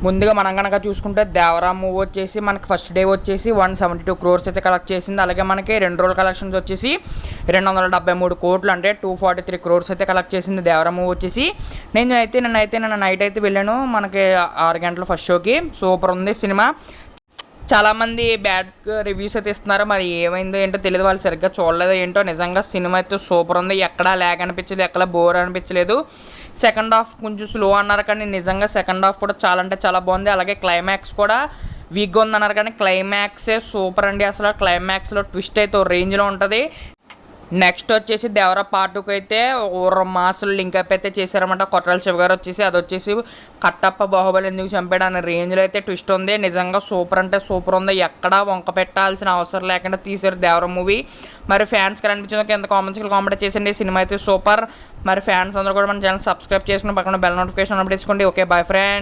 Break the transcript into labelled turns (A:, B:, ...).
A: ముందుగా మనం కనుక చూసుకుంటే దేవరా మూవీ వచ్చేసి మనకి ఫస్ట్ డే వచ్చేసి 172 crores అయితే కలెక్ట్ చేసింది. అలాగే మనకి 2 రోజుల కలెక్షన్స్ వచ్చేసి 273 కోట్లు అంటే 243 crores అయితే కలెక్ట్ చేసింది దేవరా మూవీ వచ్చేసి. నిన్న నైట్ అయితే వెళ్ళాను మనకి 6 గంటల ఫస్ట్ షోకి. సూపర్ ఉంది సినిమా. చాలామంది బ్యాడ్ రివ్యూస్ అయితే ఇస్తున్నారు, మరి ఏమైందో ఏంటో తెలియదు, వాళ్ళు సరిగ్గా చూడలేదో ఏంటో. నిజంగా సినిమా అయితే సూపర్ ఉంది, ఎక్కడా ల్యాగ్ అనిపించలేదు, ఎక్కడ బోర్ అనిపించలేదు. సెకండ్ హాఫ్ కొంచెం స్లో అన్నారు కానీ నిజంగా సెకండ్ హాఫ్ కూడా చాలా అంటే చాలా బాగుంది. అలాగే క్లైమాక్స్ కూడా వీక్గా ఉందన్నారు కానీ క్లైమాక్సే సూపర్ అండి. అసలు క్లైమాక్స్లో ట్విస్ట్ అయితే ఓ రేంజ్లో ఉంటుంది. నెక్స్ట్ వచ్చేసి దేవరా పార్ట్ 2కి అయితే మాసులు లింకప్ అయితే చేశారన్నమాట. కొట్టాల శివ గారు వచ్చేసి అది వచ్చేసి కట్టప్ప బాహుబలి ఎందుకు చంపాడు అనే రేంజ్లో అయితే ట్విస్ట్ ఉంది. నిజంగా సూపర్ అంటే సూపర్ ఉంది, ఎక్కడా వంక పెట్టాల్సిన అవసరం లేకుండా తీశారు దేవరా మూవీ. మరి ఫ్యాన్స్కి అనిపించిందో కింద కామెంట్స్కి కామెంట్ చేసండి. సినిమా అయితే సూపర్. మరి ఫ్యాన్స్ అందరూ కూడా మన ఛానల్ సబ్స్క్రైబ్ చేసుకుని పక్కన బెల్ నోటిఫికేషన్ అప్డేట్ చేసుకోండి. Okay, bye friends.